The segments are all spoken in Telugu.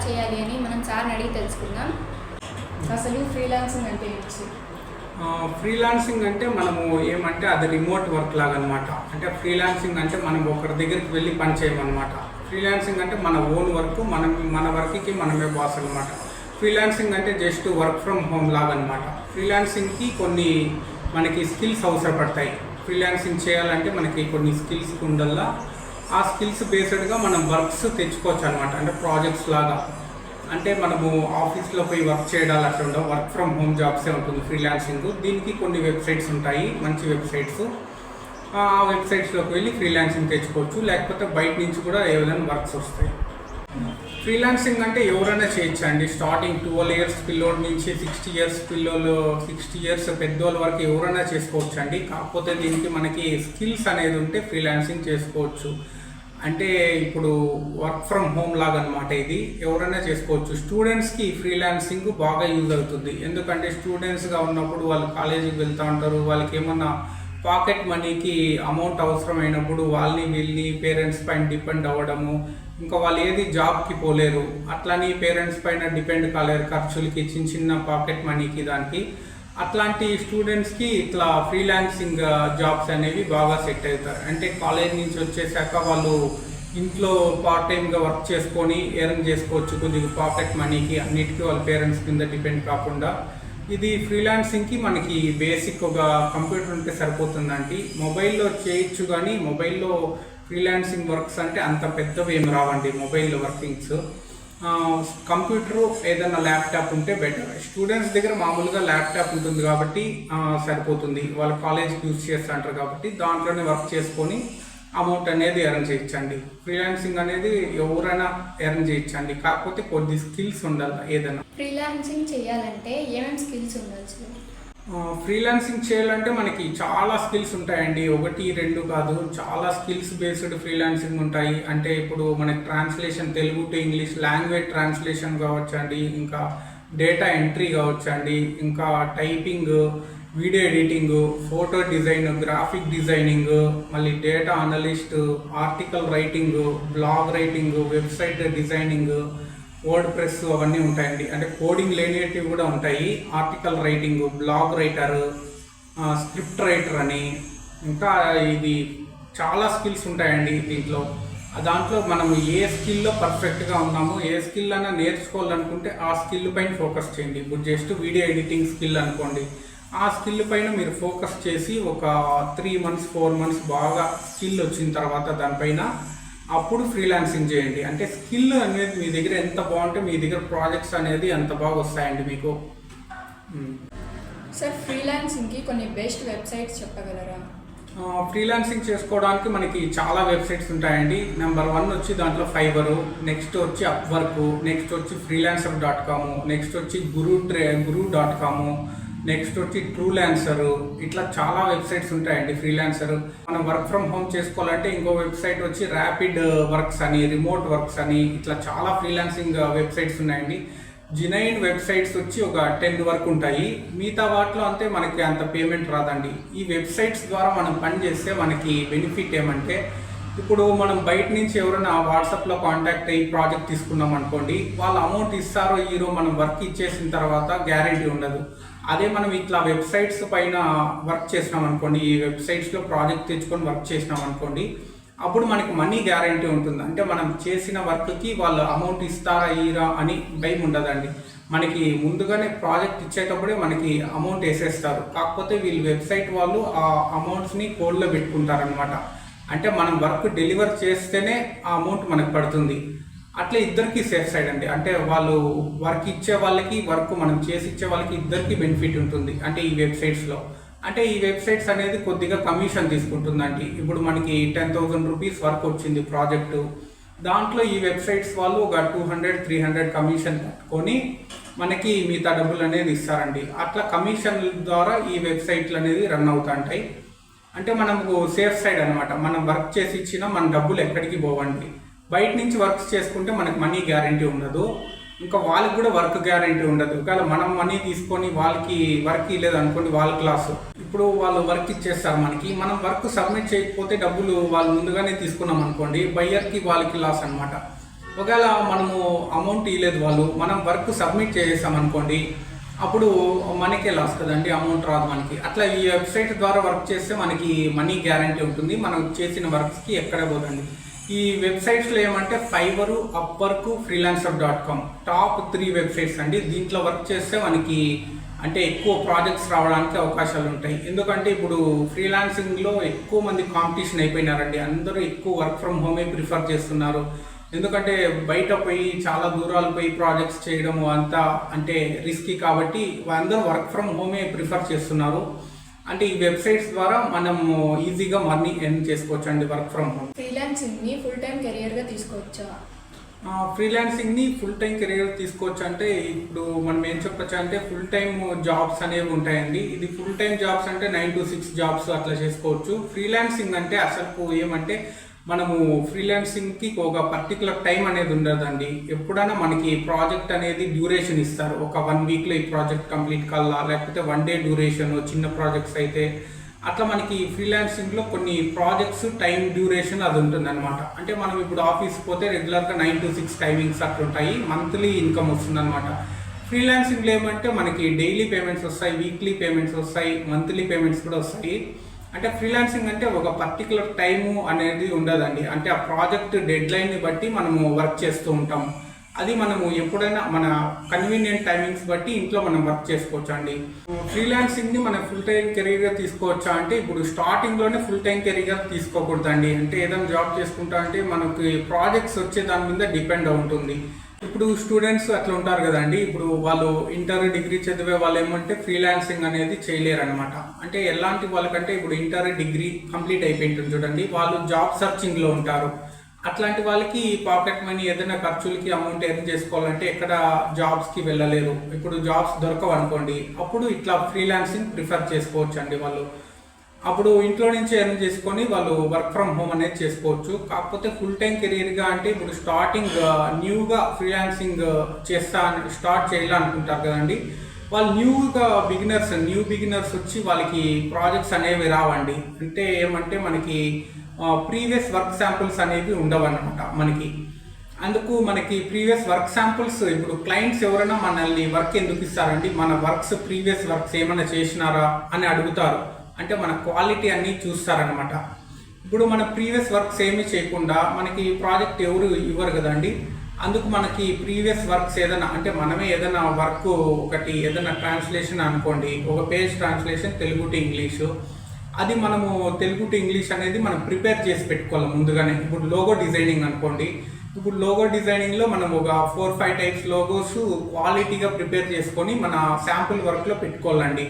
చేయాలి అని మనం సార్ని అడిగి తెలుసుకుందాం. అసలు ఫ్రీలాన్సింగ్ అంటే ఏంటి? ఫ్రీలాన్సింగ్ అంటే మనము ఏమంటే అది రిమోట్ వర్క్ లాగా అనమాట. అంటే ఫ్రీలాన్సింగ్ అంటే మనం ఒకరి దగ్గరికి వెళ్ళి పని చేయమన్నమాట. ఫ్రీలాన్సింగ్ అంటే మన ఓన్ వర్క్, మన వర్క్కి మనమే బాస్ అనమాట. ఫ్రీలాన్సింగ్ అంటే జస్ట్ వర్క్ ఫ్రమ్ హోమ్ లాగా అనమాట. ఫ్రీలాన్సింగ్కి కొన్ని మనకి స్కిల్స్ అవసరపడతాయి. ఫ్రీలాన్సింగ్ చేయాలంటే మనకి కొన్ని స్కిల్స్ ఉండాలా. ఆ స్కిల్స్ బేస్డ్గా మనం వర్క్స్ తెచ్చుకోవచ్చు అనమాట. అంటే ప్రాజెక్ట్స్ లాగా. అంటే మనము ఆఫీస్లో పోయి వర్క్ చేయడాలు అట్లా ఉండవు, వర్క్ ఫ్రమ్ హోమ్ జాబ్సే ఉంటుంది ఫ్రీలాన్సింగ్. దీనికి కొన్ని వెబ్సైట్స్ ఉంటాయి, మంచి వెబ్సైట్స్. ఆ వెబ్సైట్స్లోకి వెళ్ళి ఫ్రీలాన్సింగ్ తెచ్చుకోవచ్చు, లేకపోతే బయట నుంచి కూడా ఏదైనా వర్క్స్ వస్తాయి. ఫ్రీలాన్సింగ్ అంటే ఎవరైనా చేయొచ్చు అండి. స్టార్టింగ్ 12 years పిల్లోడి నుంచి 60 years పిల్లోళ్ళు, 60 years పెద్దోళ్ళ వరకు ఎవరైనా చేసుకోవచ్చు అండి. కాకపోతే దీనికి మనకి స్కిల్స్ అనేది ఉంటే ఫ్రీలాన్సింగ్ చేసుకోవచ్చు. అంటే ఇప్పుడు వర్క్ ఫ్రమ్ హోమ్ లాగా అనమాట. ఇది ఎవరైనా చేసుకోవచ్చు. స్టూడెంట్స్కి ఫ్రీలాన్సింగ్ బాగా యూజ్ అవుతుంది. ఎందుకంటే స్టూడెంట్స్గా ఉన్నప్పుడు వాళ్ళు కాలేజీకి వెళ్తూ ఉంటారు. వాళ్ళకి ఏమన్నా పాకెట్ మనీకి అమౌంట్ అవసరమైనప్పుడు వీళ్ళని పేరెంట్స్ పైన డిపెండ్ అవ్వడము, ఇంకా వాళ్ళు ఏది జాబ్కి పోలేరు, అట్లని పేరెంట్స్ పైన డిపెండ్ కాలేరు ఖర్చులకి, చిన్న పాకెట్ మనీకి, దానికి. అట్లాంటి స్టూడెంట్స్కి ఇట్లా ఫ్రీలాన్సింగ్ జాబ్స్ అనేవి బాగా సెట్ అవుతారు. అంటే కాలేజ్ నుంచి వచ్చేసాక వాళ్ళు ఇంట్లో పార్ట్ టైమ్గా వర్క్ చేసుకొని ఎర్న్ చేసుకోవచ్చు కొద్దిగా పాకెట్ మనీకి, అన్నిటికీ వాళ్ళ పేరెంట్స్ కింద డిపెండ్ కాకుండా. ఇది ఫ్రీలాన్సింగ్కి మనకి బేసిక్ ఒక కంప్యూటర్ ఉంటే సరిపోతుందండి. మొబైల్లో చేయొచ్చు, కానీ మొబైల్లో ఫ్రీలాన్సింగ్ వర్క్స్ అంటే అంత పెద్దవి ఏమి రావండి మొబైల్లో వర్కింగ్స్. కంప్యూటరు ఏదైనా ల్యాప్టాప్ ఉంటే బెటర్. స్టూడెంట్స్ దగ్గర మామూలుగా ల్యాప్టాప్ ఉంటుంది కాబట్టి సరిపోతుంది. వాళ్ళు కాలేజ్కి యూజ్ చేస్తుంటారు కాబట్టి దాంట్లోనే వర్క్ చేసుకొని అమౌంట్ అనేది ఎర్న్ చేయొచ్చండి. ఫ్రీలాన్సింగ్ అనేది ఎవరైనా ఎర్న్ చేయొచ్చండి, కాకపోతే కొద్ది స్కిల్స్ ఉండాలి. ఏదైనా ఫ్రీలాన్సింగ్ చేయాలంటే ఏమేమి స్కిల్స్ ఉండాలి? ఫ్రీలాన్సింగ్ చేయాలంటే మనకి చాలా స్కిల్స్ ఉంటాయండి. 1, 2 కాదు, చాలా స్కిల్స్ బేస్డ్ ఫ్రీలాన్సింగ్ ఉంటాయి. అంటే ఇప్పుడు మనకి translation, Telugu to English language translation కావచ్చండి, ఇంకా డేటా ఎంట్రీ కావచ్చండి, ఇంకా typing, video editing, photo design, graphic designing, మళ్ళీ data analyst, article writing, blog writing, website designing, WordPress అవన్నీ ఉంటాయండి. అంటే కోడింగ్ లేనిటివి కూడా ఉంటాయి. Article writing, blog writer, script writer అని, ఇంకా ఇది చాలా స్కిల్స్ ఉంటాయండి దీంట్లో. దాంట్లో మనం ఏ స్కిల్లో పర్ఫెక్ట్గా ఉన్నామో, ఏ స్కిల్ అయినా నేర్చుకోవాలనుకుంటే ఆ స్కిల్ పైన ఫోకస్ చేయండి. ఇప్పుడు జస్ట్ వీడియో ఎడిటింగ్ స్కిల్ అనుకోండి, ఆ స్కిల్ పైన మీరు ఫోకస్ చేసి ఒక 3 months 4 months బాగా స్కిల్ వచ్చిన తర్వాత దానిపైన అప్పుడు ఫ్రీలాన్సింగ్ చేయండి. అంటే స్కిల్ అనేది మీ దగ్గర ఎంత బాగుంటే మీ దగ్గర ప్రాజెక్ట్స్ అనేది అంత బాగా వస్తాయండి మీకు. సార్, ఫ్రీలాన్సింగ్కి కొన్ని బెస్ట్ వెబ్సైట్స్ చెప్పగలరా? ఫ్రీలాన్సింగ్ చేసుకోవడానికి మనకి చాలా వెబ్సైట్స్ ఉంటాయండి. నెంబర్ 1 వచ్చి దాంట్లో ఫైబరు, నెక్స్ట్ వచ్చి అప్వర్క్, నెక్స్ట్ వచ్చి freelancer.com, నెక్స్ట్ వచ్చి guru.com, నెక్స్ట్ వచ్చి ట్రూలాన్సర్. ఇట్లా చాలా వెబ్సైట్స్ ఉంటాయండి ఫ్రీలాన్సర్. మనం వర్క్ ఫ్రమ్ హోమ్ చేసుకోవాలంటే ఇంకో వెబ్సైట్ వచ్చి ర్యాపిడ్ వర్క్స్ అని, రిమోట్ వర్క్స్ అని, ఇట్లా చాలా ఫ్రీలాన్సింగ్ వెబ్సైట్స్ ఉన్నాయండి. జినైన్ వెబ్సైట్స్ వచ్చి ఒక 10 వరకు ఉంటాయి. మిగతా వాటిలో అంతే మనకి అంత పేమెంట్ రాదండి. ఈ వెబ్సైట్స్ ద్వారా మనం పని చేస్తే మనకి బెనిఫిట్ ఏమంటే, ఇప్పుడు మనం బయట నుంచి ఎవరైనా వాట్సాప్లో కాంటాక్ట్ అయ్యి ప్రాజెక్ట్ తీసుకున్నాం అనుకోండి, వాళ్ళు అమౌంట్ ఇస్తారో ఇరో మనం వర్క్ ఇచ్చేసిన తర్వాత గ్యారెంటీ ఉండదు. అదే మనం ఇట్లా వెబ్సైట్స్ పైన వర్క్ చేసినాం అనుకోండి, ఈ వెబ్సైట్స్లో ప్రాజెక్ట్ తెచ్చుకొని వర్క్ చేసినాం అనుకోండి, అప్పుడు మనకి మనీ గ్యారెంటీ ఉంటుంది. అంటే మనం చేసిన వర్క్కి వాళ్ళు అమౌంట్ ఇస్తారా ఇరా అని భయం ఉండదండి. మనకి ముందుగానే ప్రాజెక్ట్ ఇచ్చేటప్పుడే మనకి అమౌంట్ వేసేస్తారు. కాకపోతే వీళ్ళు వెబ్సైట్ వాళ్ళు ఆ అమౌంట్స్ని కోడ్లో పెట్టుకుంటారనమాట. అంటే మనం వర్క్ డెలివర్ చేస్తేనే ఆ అమౌంట్ మనకు పడుతుంది. అట్లా ఇద్దరికి సేఫ్ సైడ్ అండి. అంటే వాళ్ళు వర్క్ ఇచ్చే వాళ్ళకి, వర్క్ మనం చేసి ఇచ్చే వాళ్ళకి ఇద్దరికి బెనిఫిట్ ఉంటుంది. అంటే ఈ వెబ్సైట్స్లో అంటే ఈ వెబ్సైట్స్ అనేది కొద్దిగా కమిషన్ తీసుకుంటుందండి. ఇప్పుడు మనకి 10,000 రూపీస్ వర్క్ వచ్చింది ప్రాజెక్టు, దాంట్లో ఈ వెబ్సైట్స్ వాళ్ళు ఒక 200-300 కమిషన్ కట్టుకొని మనకి మిగతా డబ్బులు అనేది ఇస్తారండి. అట్లా కమిషన్ ద్వారా ఈ వెబ్సైట్లు అనేది రన్ అవుతుంటాయి. అంటే మనకు సేఫ్ సైడ్ అనమాట. మనం వర్క్ చేసి ఇచ్చినా మన డబ్బులు ఎక్కడికి పోవండి. బయట నుంచి వర్క్స్ చేసుకుంటే మనకు మనీ గ్యారెంటీ ఉండదు, ఇంకా వాళ్ళకి కూడా వర్క్ గ్యారెంటీ ఉండదు. ఒకవేళ మనం మనీ తీసుకొని వాళ్ళకి వర్క్ ఇవ్వలేదు అనుకోండి, వాళ్ళ క్లాసు ఇప్పుడు వాళ్ళు వర్క్ ఇచ్చేస్తారు మనకి, మనం వర్క్ సబ్మిట్ చేయకపోతే డబ్బులు వాళ్ళు ముందుగానే తీసుకున్నాం అనుకోండి, బయ్యర్కి వాళ్ళకి లాస్ అనమాట. ఒకవేళ మనము అమౌంట్ ఇవ్వలేదు వాళ్ళు, మనం వర్క్ సబ్మిట్ చేసాం అనుకోండి, అప్పుడు మనకే లాస్ కదండి, అమౌంట్ రాదు మనకి. అట్లా ఈ వెబ్సైట్ ద్వారా వర్క్ చేస్తే మనకి మనీ గ్యారంటీ ఉంటుంది, మనం చేసిన వర్క్స్కి ఎక్కడ పోదండి. ఈ వెబ్సైట్స్లో ఏమంటే ఫైవరు, అప్వర్క్, freelancer.com టాప్ 3 వెబ్సైట్స్ అండి. దీంట్లో వర్క్ చేస్తే మనకి అంటే ఎక్కువ ప్రాజెక్ట్స్ రావడానికి అవకాశాలు ఉంటాయి. ఎందుకంటే ఇప్పుడు ఫ్రీలాన్సింగ్లో ఎక్కువ మంది కాంపిటీషన్ అయిపోయినారండి. అందరూ ఎక్కువ వర్క్ ఫ్రమ్ హోమే ప్రిఫర్ చేస్తున్నారు. ఎందుకంటే బయట పోయి చాలా దూరాలు పోయి ప్రాజెక్ట్స్ చేయడము అంతా అంటే రిస్కీ కాబట్టి అందరూ వర్క్ ఫ్రమ్ హోమే ప్రిఫర్ చేస్తున్నారు. అంటే ఈ వెబ్సైట్స్ ద్వారా మనం ఈజీగా మనీ ఎర్న్ చేసుకోవచ్చు అండి వర్క్ ఫ్రమ్ హోమ్. ఫ్రీలాన్సింగ్ని ఫుల్ టైం కెరియర్గా తీసుకోవచ్చా? ఫ్రీలాన్సింగ్ని ఫుల్ టైం కెరియర్ తీసుకోవచ్చు అంటే ఇప్పుడు మనం ఏం చెప్పచ్చు అంటే ఫుల్ టైం జాబ్స్ అనేవి ఉంటాయండి. ఇది ఫుల్ టైం జాబ్స్ అంటే 9 to 6 జాబ్స్ అట్లా చేసుకోవచ్చు. ఫ్రీలాన్సింగ్ అంటే అసలు ఏమంటే మనము ఫ్రీలాన్సింగ్కి ఒక పర్టికులర్ టైం అనేది ఉండదండి. ఎప్పుడైనా మనకి ప్రాజెక్ట్ అనేది డ్యూరేషన్ ఇస్తారు. ఒక 1 వీక్లో ఈ ప్రాజెక్ట్ కంప్లీట్ కల్లా, లేకపోతే 1 డే డ్యూరేషన్ చిన్న ప్రాజెక్ట్స్ అయితే. అట్లా మనకి ఫ్రీలాన్సింగ్లో కొన్ని ప్రాజెక్ట్స్ టైం డ్యూరేషన్ అది ఉంటుంది అనమాట. అంటే మనం ఇప్పుడు ఆఫీస్కి పోతే రెగ్యులర్గా 9 to 6 టైమింగ్స్ అట్లా ఉంటాయి, మంత్లీ ఇన్కమ్ వస్తుంది అనమాట. ఫ్రీలాన్సింగ్లో ఏమంటే మనకి డైలీ పేమెంట్స్ వస్తాయి, వీక్లీ పేమెంట్స్ వస్తాయి, మంత్లీ పేమెంట్స్ కూడా వస్తాయి. అంటే ఫ్రీలాన్సింగ్ అంటే ఒక పర్టికులర్ టైము అనేది ఉండదండి. అంటే ఆ ప్రాజెక్ట్ డెడ్ లైన్ని బట్టి మనము వర్క్ చేస్తూ ఉంటాము. అది మనము ఎప్పుడైనా మన కన్వీనియంట్ టైమింగ్స్ బట్టి ఇంట్లో మనం వర్క్ చేసుకోవచ్చు అండి. ఫ్రీలాన్సింగ్ని మనం ఫుల్ టైం కెరీర్గా తీసుకోవచ్చా అంటే ఇప్పుడు స్టార్టింగ్లోనే ఫుల్ టైం కెరీర్గా తీసుకోకూడదండి. అంటే ఏదైనా జాబ్ చేసుకుంటా అంటే మనకి ప్రాజెక్ట్స్ వచ్చే దాని మీద డిపెండ్ ఉంటుంది. ఇప్పుడు స్టూడెంట్స్ అట్లా ఉంటారు కదండి, ఇప్పుడు వాళ్ళు ఇంటర్ డిగ్రీ చదివే వాళ్ళు ఏమంటే ఫ్రీలాన్సింగ్ అనేది చేయలేరు అనమాట. అంటే ఎలాంటి వాళ్ళకంటే ఇప్పుడు ఇంటర్ డిగ్రీ కంప్లీట్ అయిపోయింటుంది చూడండి, వాళ్ళు జాబ్ సర్చింగ్లో ఉంటారు. అట్లాంటి వాళ్ళకి పాకెట్ మనీ ఏదైనా ఖర్చులకి అమౌంట్ ఎర్న్ చేసుకోవాలంటే ఎక్కడ జాబ్స్కి వెళ్ళలేరు. ఇప్పుడు జాబ్స్ దొరకవు అనుకోండి, అప్పుడు ఇట్లా ఫ్రీలాన్సింగ్ ప్రిఫర్ చేసుకోవచ్చు అండి వాళ్ళు. అప్పుడు ఇంట్లో నుంచి ఎర్న్ చేసుకొని వాళ్ళు వర్క్ ఫ్రమ్ హోమ్ అనేది చేసుకోవచ్చు. కాకపోతే ఫుల్ టైం కెరీర్గా అంటే ఇప్పుడు స్టార్టింగ్ న్యూగా ఫ్రీలాన్సింగ్ స్టార్ట్ చేయాలనుకుంటారు కదండి, వాళ్ళు న్యూ బిగినర్స్ వచ్చి వాళ్ళకి ప్రాజెక్ట్స్ అనేవి రావండి. అంటే ఏమంటే మనకి ప్రీవియస్ వర్క్ శాంపుల్స్ అనేవి ఉండవన్నమాట మనకి. అందుకు మనకి ప్రీవియస్ వర్క్ శాంపుల్స్ ఇప్పుడు క్లయింట్స్ ఎవరైనా మనల్ని వర్క్ ఎందుకు ఇస్తారండి, మన ప్రీవియస్ వర్క్స్ ఏమైనా చేసినారా అని అడుగుతారు. అంటే మన క్వాలిటీ అన్నీ చూస్తారనమాట. ఇప్పుడు మన ప్రీవియస్ వర్క్స్ ఏమీ చేయకుండా మనకి ప్రాజెక్ట్ ఎవరు ఇవ్వరు కదండి. అందుకు మనకి ప్రీవియస్ వర్క్స్ ఏదైనా అంటే మనమే ఏదైనా వర్క్ ఒకటి ఏదైనా ట్రాన్స్లేషన్ అనుకోండి, ఒక page translation Telugu to English, అది మనము తెలుగు టు ఇంగ్లీష్ అనేది మనం ప్రిపేర్ చేసి పెట్టుకోవాలి ముందుగానే. ఇప్పుడు లోగో డిజైనింగ్ అనుకోండి, ఇప్పుడు లోగో డిజైనింగ్లో మనం ఒక 4-5 టైప్స్ లోగోస్ క్వాలిటీగా ప్రిపేర్ చేసుకొని మన శాంపుల్ వర్క్లో పెట్టుకోవాలండి.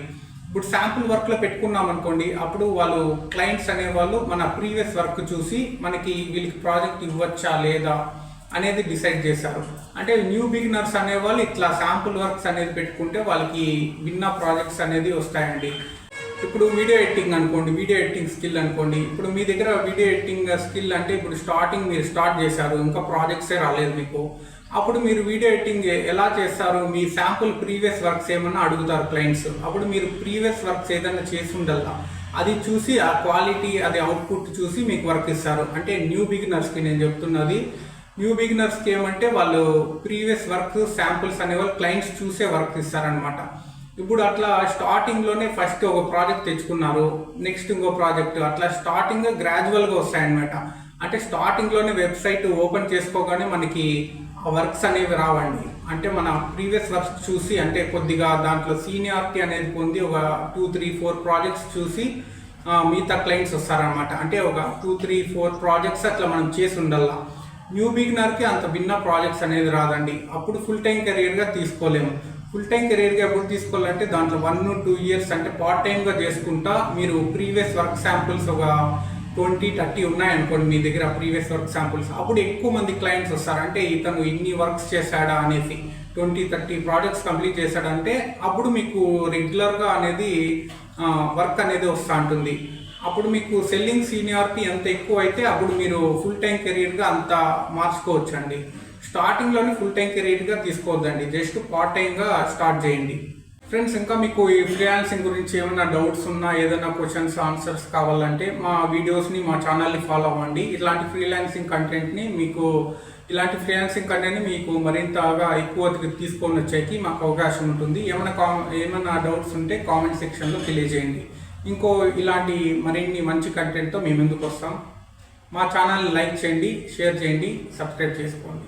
ఇప్పుడు శాంపుల్ వర్క్లో పెట్టుకున్నాం అనుకోండి, అప్పుడు వాళ్ళు క్లయింట్స్ అనేవాళ్ళు మన ప్రీవియస్ వర్క్ చూసి మనకి వీళ్ళకి ప్రాజెక్ట్ ఇవ్వచ్చా లేదా అనేది డిసైడ్ చేశారు. అంటే న్యూ బిగినర్స్ అనేవాళ్ళు ఇట్లా శాంపుల్ వర్క్స్ అనేది పెట్టుకుంటే వాళ్ళకి విన్న ప్రాజెక్ట్స్ అనేది వస్తాయండి. ఇప్పుడు వీడియో ఎడిటింగ్ అనుకోండి, వీడియో ఎడిటింగ్ స్కిల్ అనుకోండి, ఇప్పుడు మీ దగ్గర వీడియో ఎడిటింగ్ స్కిల్ అంటే ఇప్పుడు మీరు స్టార్ట్ చేశారు, ఇంకా ప్రాజెక్ట్సే రాలేదు మీకు, అప్పుడు మీరు వీడియో ఎడిటింగ్ ఎలా చేస్తారు, మీ శాంపుల్ ప్రీవియస్ వర్క్స్ ఏమన్నా అడుగుతారు క్లయింట్స్. అప్పుడు మీరు ప్రీవియస్ వర్క్స్ ఏదైనా చేసి ఉండాలా, అది చూసి ఆ క్వాలిటీ అది అవుట్పుట్ చూసి మీకు వర్క్ ఇస్తారు. అంటే న్యూ బిగినర్స్కి నేను చెప్తున్నది, న్యూ బిగినర్స్కి ఏమంటే వాళ్ళు ప్రీవియస్ వర్క్ శాంపుల్స్ అనేవాళ్ళు క్లయింట్స్ చూసే వర్క్ ఇస్తారనమాట. ఇప్పుడు అట్లా స్టార్టింగ్లోనే ఫస్ట్ ఒక ప్రాజెక్ట్ తెచ్చుకున్నారు, నెక్స్ట్ ఇంకో ప్రాజెక్ట్, అట్లా స్టార్టింగ్ గ్రాడ్యువల్గా వస్తాయన్నమాట. అంటే స్టార్టింగ్లోనే వెబ్సైట్ ఓపెన్ చేసుకోగానే మనకి ఆ వర్క్స్ అనేవి రావండి. అంటే మన ప్రీవియస్ వర్క్స్ చూసి అంటే కొద్దిగా దాంట్లో సీనియారిటీ అనేది పొంది ఒక 2-3-4 ప్రాజెక్ట్స్ చూసి మిగతా క్లయింట్స్ వస్తారనమాట. అంటే ఒక 2-3-4 ప్రాజెక్ట్స్ అట్లా మనం చేసి ఉండాలా. న్యూ బిగినర్కి అంత భిన్న ప్రాజెక్ట్స్ అనేది రాదండి. అప్పుడు ఫుల్ టైం కెరీర్గా తీసుకోలేము. ఫుల్ టైం కెరీర్గా ఎప్పుడు తీసుకోవాలంటే దాంట్లో 1-2 ఇయర్స్ అంటే పార్ట్ టైంగా చేసుకుంటా మీరు ప్రీవియస్ వర్క్ శాంపుల్స్ ఒక 20-30 ఉన్నాయనుకోండి మీ దగ్గర ప్రీవియస్ వర్క్ శాంపుల్స్, అప్పుడు ఎక్కువ మంది క్లయింట్స్ వస్తారు. అంటే ఇతను ఇన్ని వర్క్స్ చేశాడా అనేసి 20-30 ప్రాజెక్ట్స్ కంప్లీట్ చేశాడంటే అప్పుడు మీకు రెగ్యులర్గా అనేది వర్క్ అనేది వస్తూ ఉంటుంది. అప్పుడు మీకు సెల్లింగ్ సీనియారిటీ ఎంత ఎక్కువ అయితే అప్పుడు మీరు ఫుల్ టైం కెరీర్గా అంత మార్చుకోవచ్చు అండి. స్టార్టింగ్లోనే ఫుల్ టైం కెరీర్గా తీసుకోవద్దండి, జస్ట్ పార్ట్ టైంగా స్టార్ట్ చేయండి. ఫ్రెండ్స్, ఇంకా మీకు ఈ ఫ్రీలాన్సింగ్ గురించి ఏమైనా డౌట్స్ ఉన్నా, ఏదైనా క్వశ్చన్స్ ఆన్సర్స్ కావాలంటే మా వీడియోస్ని, మా ఛానల్ని ఫాలో అవ్వండి. ఇలాంటి ఫ్రీలాన్సింగ్ కంటెంట్ని మీకు మరింతగా ఎక్కువ తీసుకొని వచ్చేకి మాకు అవకాశం ఉంటుంది. ఏమైనా డౌట్స్ ఉంటే కామెంట్ సెక్షన్లో తెలియజేయండి. ఇలాంటి మరిన్ని మంచి కంటెంట్తో మేము ముందుకు వస్తాం. మా ఛానల్ని లైక్ చేయండి, షేర్ చేయండి, సబ్స్క్రైబ్ చేసుకోండి.